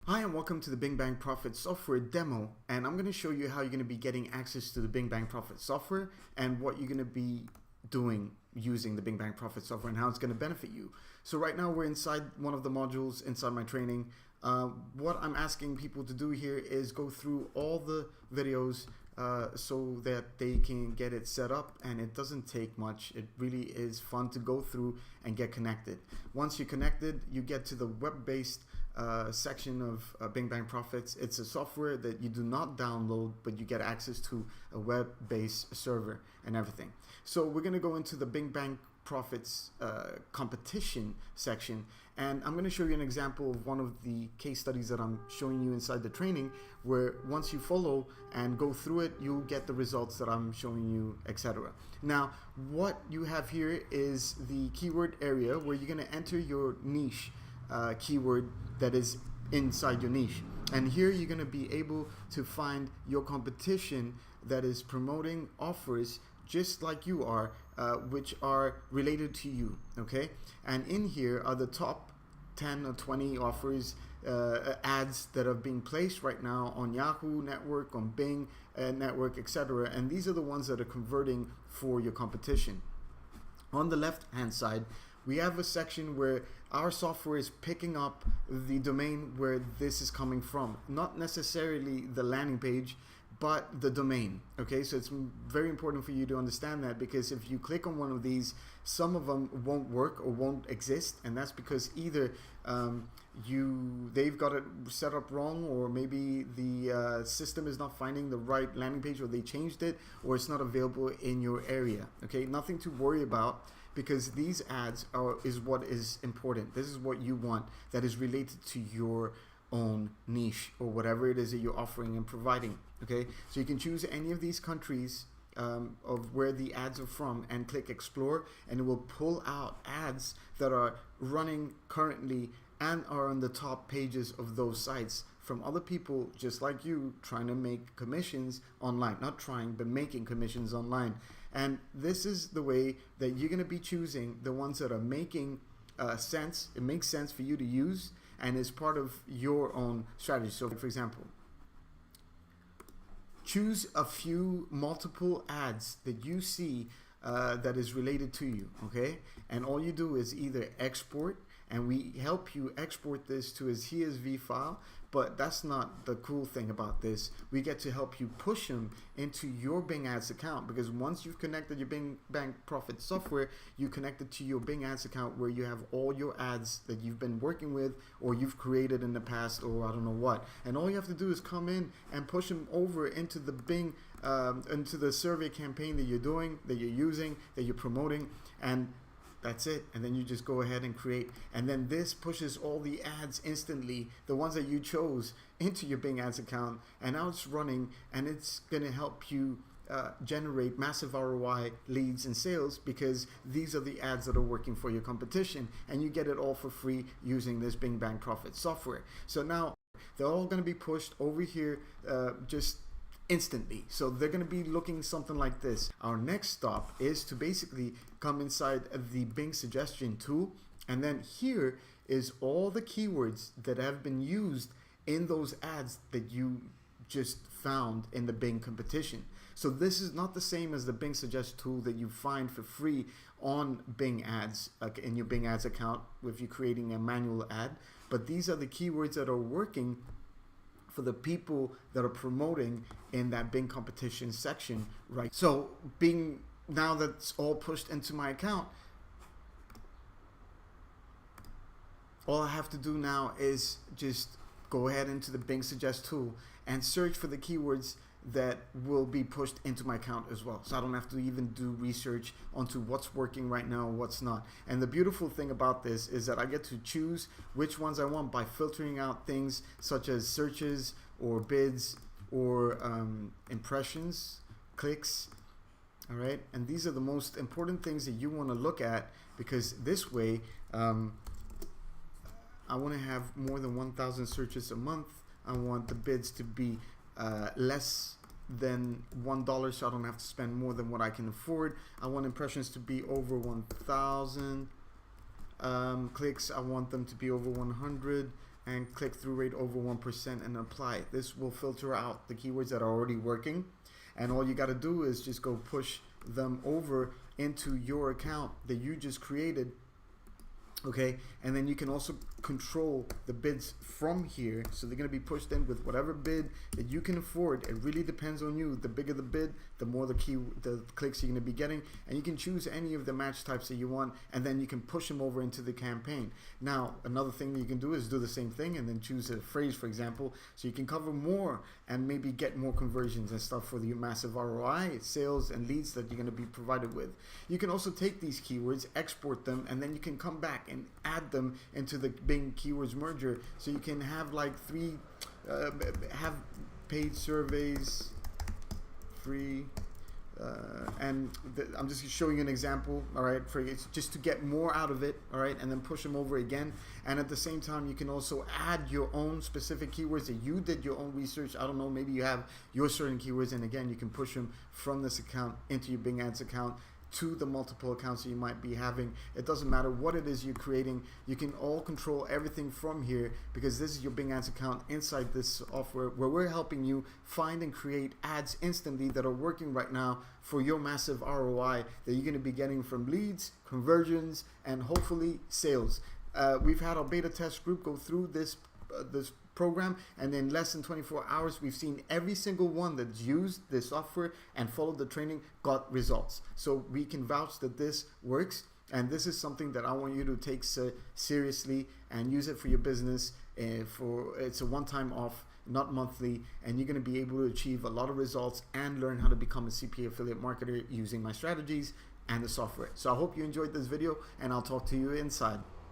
Hi and welcome to the Bing Bang Profit software demo, and I'm going to show you how you're going to be getting access to the Bing Bang Profit software and what you're going to be doing using the Bing Bang Profit software and how it's going to benefit you. So right now we're inside one of the modules inside my training. What I'm asking people to do here is go through all the videos so that they can get it set up, and it doesn't take much. It really is fun to go through and get connected. Once you're connected, you get to the web-based section of Bing Bang Profits. It's a software that you do not download, but you get access to a web-based server and everything. So we're going to go into the Bing Bang Profits competition section, and I'm going to show you an example of one of the case studies that I'm showing you inside the training, where once you follow and go through it, you'll get the results that I'm showing you, etc. Now, what you have here is the keyword area where you're going to enter your niche keyword that is inside your niche, and here you're going to be able to find your competition that is promoting offers just like you are, which are related to you. Okay, and in here are the top 10 or 20 offers, ads that are being placed right now on Yahoo network, on Bing network, etc. And these are the ones that are converting for your competition. On the left hand side, we have a section where our software is picking up the domain where this is coming from, not necessarily the landing page, but the domain. Okay, so it's very important for you to understand that, because if you click on one of these, some of them won't work or won't exist, and that's because either they've got it set up wrong, or maybe the system is not finding the right landing page, or they changed it, or it's not available in your area. Okay, nothing to worry about, because these ads is what is important. This is what you want that is related to your own niche or whatever it is that you're offering and providing. Okay, so you can choose any of these countries of where the ads are from and click explore, and it will pull out ads that are running currently and are on the top pages of those sites from other people just like you trying to make commissions online. Not trying, but making commissions online. And this is the way that you're going to be choosing the ones that are making sense. It makes sense for you to use and is part of your own strategy. So for example, choose a few multiple ads that you see that is related to you. Okay, and all you do is either export, and we help you export this to a CSV file. But that's not the cool thing about this. We get to help you push them into your Bing Ads account, because once you've connected your Bing Bang Profit software, you connect it to your Bing Ads account where you have all your ads that you've been working with or you've created in the past, or I don't know what. And all you have to do is come in and push them over into the Bing, into the survey campaign that you're doing, that you're using, that you're promoting, and that's it. And then you just go ahead and create, and then this pushes all the ads instantly, the ones that you chose, into your Bing Ads account, and now it's running, and it's going to help you generate massive ROI leads and sales, because these are the ads that are working for your competition, and you get it all for free using this Bing Bang Profit software. So now they're all going to be pushed over here just instantly. So they're going to be looking something like this. Our next stop is to basically come inside the Bing suggestion tool, and then here is all the keywords that have been used in those ads that you just found in the Bing competition. So this is not the same as the Bing suggest tool that you find for free on Bing Ads in your Bing Ads account if you're creating a manual ad, but these are the keywords that are working for the people that are promoting in that Bing competition section, right? So Bing, now that's all pushed into my account, all I have to do now is just go ahead into the Bing suggest tool and search for the keywords that will be pushed into my account as well. So I don't have to even do research onto what's working right now, what's not. And the beautiful thing about this is that I get to choose which ones I want by filtering out things such as searches or bids or impressions, clicks. All right, and these are the most important things that you want to look at, because this way I want to have more than 1,000 searches a month. I want the bids to be less than $1, so I don't have to spend more than what I can afford. I want impressions to be over 1,000 clicks. I want them to be over 100, and click-through rate over 1% and apply. This will filter out the keywords that are already working, and all you got to do is just go push them over into your account that you just created. Okay, and then you can also control the bids from here, so they're going to be pushed in with whatever bid that you can afford. It really depends on you. The bigger the bid, the more the clicks you're going to be getting, and you can choose any of the match types that you want, and then you can push them over into the campaign. Now, another thing that you can do is do the same thing and then choose a phrase, for example, so you can cover more and maybe get more conversions and stuff for the massive ROI, sales, and leads that you're going to be provided with. You can also take these keywords, export them, and then you can come back and add them into the Bing Keywords Merger, so you can have like have paid surveys free, and I'm just showing you an example, all right, for it's just to get more out of it, all right, and then push them over again. And at the same time, you can also add your own specific keywords that you did your own research. I don't know, maybe you have your certain keywords, and again, you can push them from this account into your Bing Ads account to the multiple accounts that you might be having. It doesn't matter what it is you're creating. You can all control everything from here, because this is your Bing Ads account inside this software, where we're helping you find and create ads instantly that are working right now for your massive ROI that you're going to be getting from leads, conversions, and hopefully sales. We've had our beta test group go through this program, and in less than 24 hours we've seen every single one that's used this software and followed the training got results. So we can vouch that this works, and this is something that I want you to take seriously and use it for your business. It's a one-time off, not monthly, and you're going to be able to achieve a lot of results and learn how to become a CPA affiliate marketer using my strategies and the software. So I hope you enjoyed this video, and I'll talk to you inside.